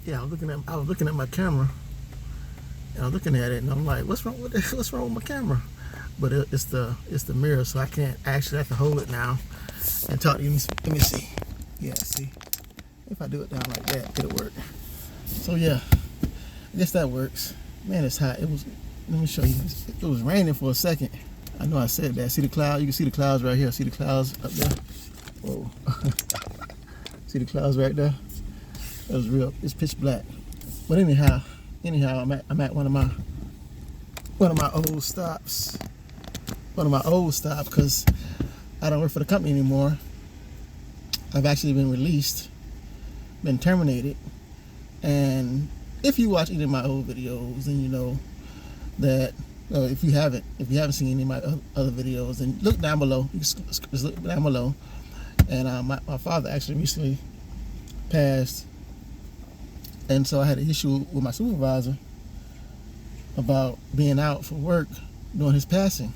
yeah, I was looking at my camera, and I'm looking at it, and I'm like, what's wrong with it? What's wrong with my camera? But it's the mirror, so I can't actually have to hold it now and talk to you. Let me see. Yeah, see, if I do it down like that, it'll work. So yeah, I guess that works. Man, it's hot. It was. Let me show you. It was raining for a second. I know I said that. See the cloud? You can see the clouds right here. See the clouds up there? Whoa. See the clouds right there? That was real. It's pitch black. But anyhow, I'm at one of my old stops. One of my old stops because I don't work for the company anymore. I've actually been released, been terminated, and if you watch any of my old videos, then you know that. If you haven't seen any of my other videos, then look down below. You can just look down below. And my father actually recently passed, and so I had an issue with my supervisor about being out for work during his passing.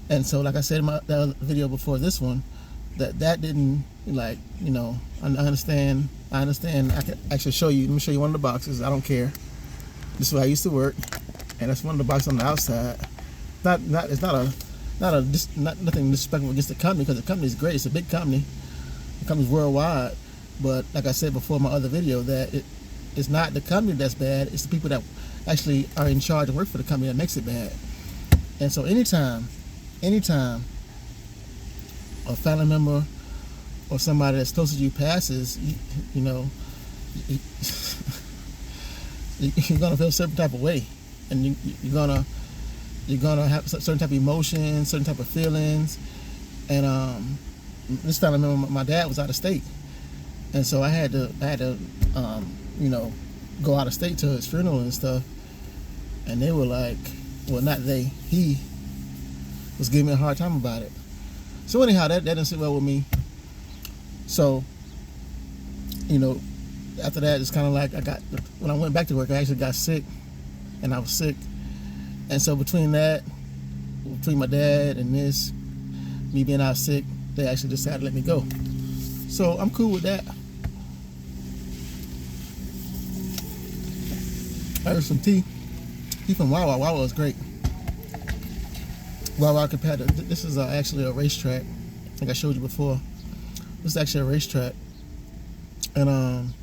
And so, like I said in the other video before this one, that didn't, like, you know, I understand. I can actually show you. Let me show you one of the boxes. I don't care. This is where I used to work, and that's one of the boxes on the outside. It's not nothing disrespectful against the company, because the company is great. It's a big company. The company's worldwide. But like I said before in my other video, that it's not the company that's bad. It's the people that actually are in charge and work for the company that makes it bad. And so anytime a family member or somebody that's close to you passes, you know, you're gonna feel a certain type of way, and you're gonna have certain type of emotions, certain type of feelings. And this family member, my dad was out of state, and so I had to you know, go out of state to his funeral and stuff. And they were like, well, not they, he was giving me a hard time about it. So anyhow, that didn't sit well with me. So, you know, after that, it's kind of like when I went back to work, I actually got sick, and I was sick. And so between my dad and me being out sick, they actually decided to let me go. So I'm cool with that. I heard some tea from Wawa. Wawa is great. Wawa compared to, this is actually a racetrack. I think I showed you before. This is actually a racetrack, and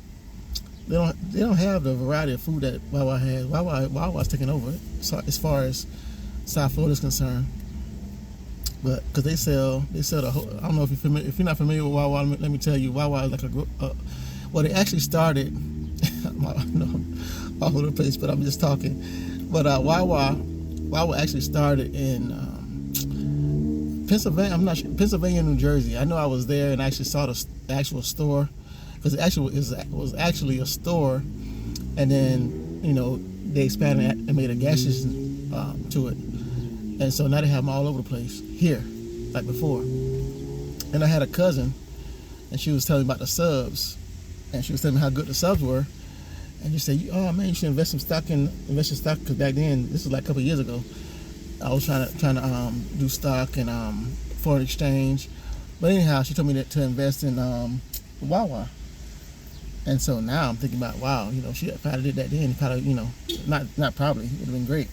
they don't have the variety of food that Wawa has. Wawa's taking over it, so as far as South Florida is concerned. But because they sell the whole. I don't know if you're not familiar with Wawa. Let me tell you, Wawa is like well, they actually started. All over the place, but I'm just talking. But Wawa actually started in Pennsylvania. I'm not sure, Pennsylvania, New Jersey. I know I was there and actually saw the actual store, because it was actually a store, and then, you know, they expanded and made a gas station to it, and so now they have them all over the place here, like before. And I had a cousin, and she was telling me about the subs, and she was telling me how good the subs were. And you say, oh man, you should invest in stock, because back then, this was like a couple of years ago, I was trying to do stock and foreign exchange. But anyhow, she told me to invest in Wawa. And so now I'm thinking about, wow, you know, if I did that then, probably, you know, not probably, it would have been great.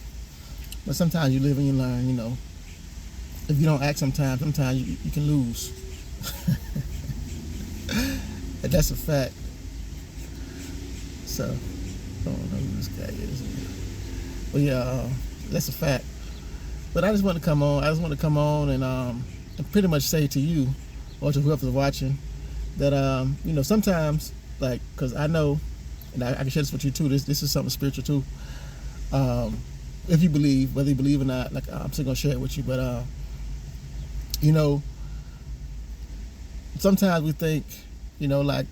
But sometimes you live and you learn, you know. If you don't act sometimes you can lose. And that's a fact. So, I don't know who this guy is. But yeah, that's a fact. But I just want to come on and pretty much say to you, or to whoever's watching, that you know, sometimes, like, because I know, and I can share this with you too, this is something spiritual too. If you believe, whether you believe or not, like, I'm still gonna share it with you. But you know, sometimes we think, you know, like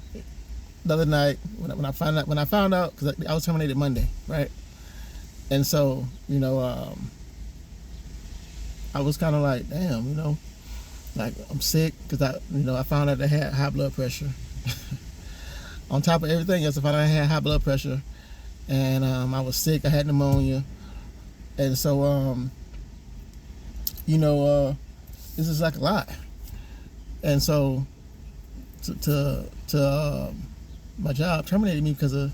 the other night when I found out, because I was terminated Monday, right? And so, you know, I was kind of like, damn, you know, like, I'm sick, because I found out I had high blood pressure. On top of everything else, I found out I had high blood pressure, and I was sick. I had pneumonia, and so you know, this is like a lot. And so to my job terminated me because I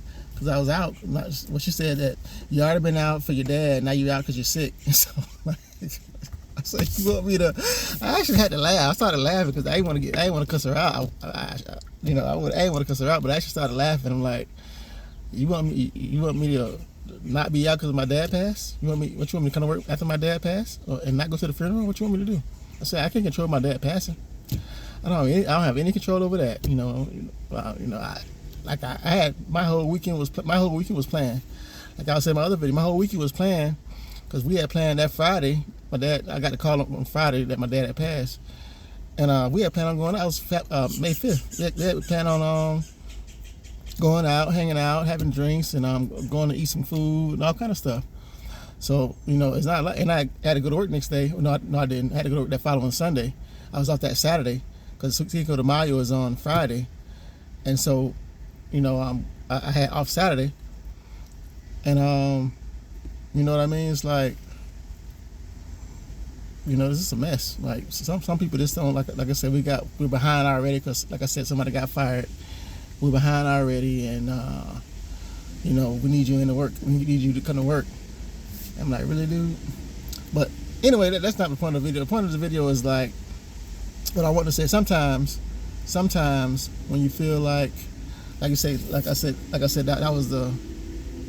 was out. Well, she said that you already been out for your dad, now you out because you're sick. And so like, I said, you want me to? I actually had to laugh. I started laughing because I didn't want to cuss her out. I didn't want to cuss her out, but I actually started laughing. I'm like, you want me to not be out because my dad passed? What you want me to come to work after my dad passed and not go to the funeral? What you want me to do? I said, I can't control my dad passing. I don't have any control over that. I had my whole weekend was planned. Like I said in my other video, my whole weekend was planned because we had planned that Friday. I got the call on Friday that my dad had passed, and we had planned on going out. It was May 5th. We had planned on going out, hanging out, having drinks, and going to eat some food and all kind of stuff. So it's not like, and I had to go to work next day. No, I didn't. I had to go to work that following Sunday. I was off that Saturday because Cinco de Mayo was on Friday, and so I had off Saturday, and you know what I mean. It's like this is a mess. Like some people just don't like I said, we're behind already because like I said, somebody got fired. We're behind already, and we need you in to work. We need you to come to work. I'm like, really, dude? But anyway, that's not the point of the video. The point of the video is like what I want to say. Sometimes when you feel like I said, that was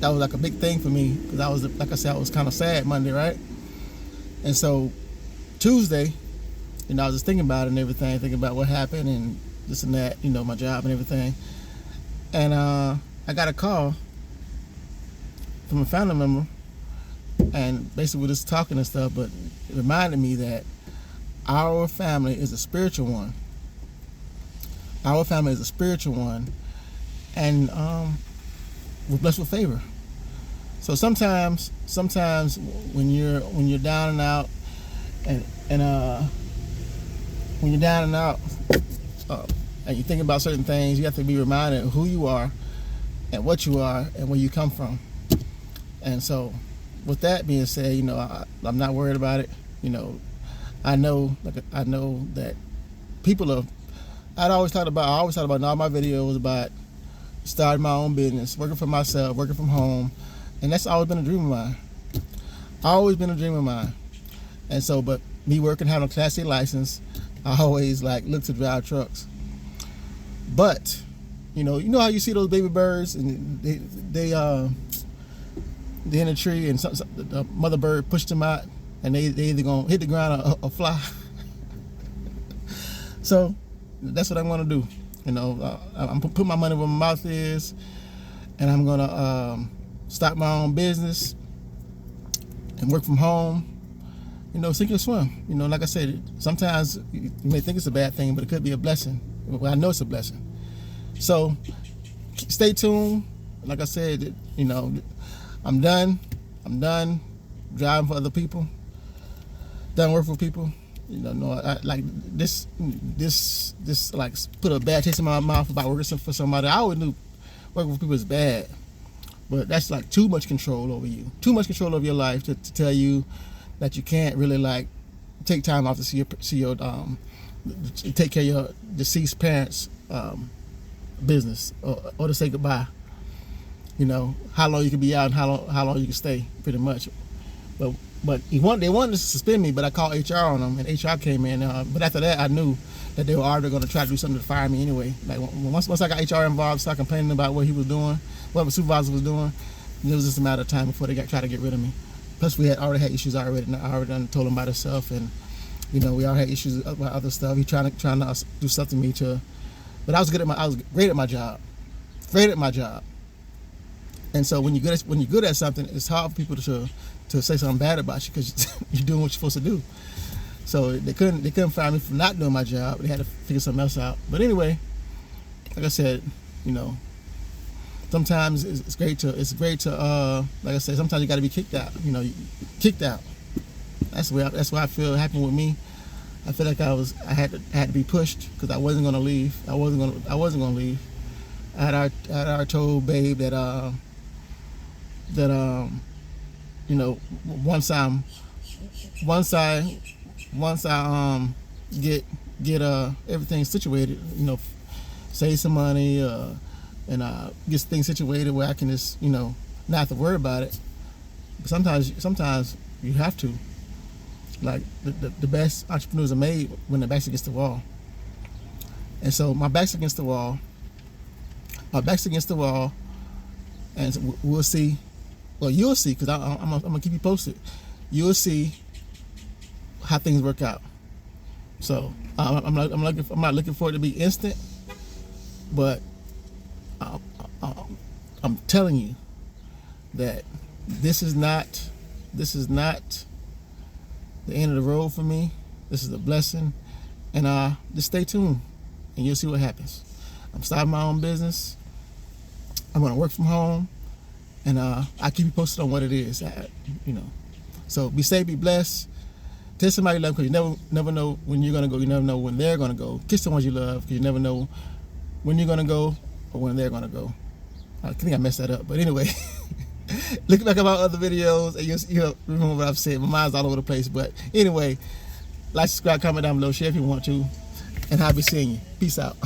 like a big thing for me because I was kind of sad Monday, right? And so Tuesday, I was just thinking about it and everything, thinking about what happened and this and that, my job and everything. And I got a call from a family member, and basically we're just talking and stuff, but it reminded me that our family is a spiritual one. Our family is a spiritual one, and we're blessed with favor. So sometimes when you're down and out, and when you're down and out, and you think about certain things, you have to be reminded of who you are and what you are and where you come from. And so with that being said, I'm not worried about it. I know that people are, I always thought about in all my videos about starting my own business, working for myself, working from home. And that's always been a dream of mine. Always been a dream of mine. And so, but me working, having a Class A license, I always look to drive trucks. But, you know how you see those baby birds and they in a tree and the mother bird pushed them out and they either gonna hit the ground or fly. So that's what I'm gonna do. I'm putting my money where my mouth is, and I'm gonna start my own business and work from home. Sink or swim. Like I said, sometimes you may think it's a bad thing, but it could be a blessing. Well, I know it's a blessing. So stay tuned. Like I said, I'm done driving for other people. Done working for people. I like this like put a bad taste in my mouth about working for somebody. I always knew working for people is bad, but that's like too much control over you. Too much control over your life to tell you that you can't really take time off to see your take care of your deceased parents' business or to say goodbye. How long you can be out and how long you can stay, pretty much. But they wanted to suspend me, but I called HR on them, and HR came in. But after that, I knew that they were already going to try to do something to fire me anyway. Once I got HR involved, started complaining about what he was doing, what the supervisor was doing, it was just a matter of time before they try to get rid of me. Plus, we already had issues already, and I already told him about himself, and we all had issues about other stuff. He trying to do something to me too. But I was great at my job, And so when you're good at something, it's hard for people to say something bad about you because you're doing what you're supposed to do. So they couldn't fire me for not doing my job. They had to figure something else out. But anyway, like I said, sometimes it's great to like I said, sometimes you got to be kicked out. Kicked out. That's why I feel happened with me. I feel like I had to be pushed because I wasn't gonna leave. I wasn't gonna leave. I had already told Babe that once I get everything situated, save some money, and get things situated where I can just, not have to worry about it. But sometimes you have to. Like the best entrepreneurs are made when their back's against the wall. And so my back's against the wall. And so we'll see. Well, you'll see, because I'm gonna keep you posted. You'll see how things work out. So I'm not looking for it to be instant, but I'm telling you that this is not the end of the road for me. This is a blessing, and just stay tuned, and you'll see what happens. I'm starting my own business. I'm gonna work from home, and I'll keep you posted on what it is. So be safe, be blessed. Tell somebody you love, because you never know when you're gonna go. You never know when they're gonna go. Kiss the ones you love, because you never know when you're gonna go or when they're gonna go. I think I messed that up, but anyway. Look back at my other videos and you'll remember what I've said. My mind's all over the place, but anyway, like, subscribe, comment down below, share if you want to, and I'll be seeing you. Peace out.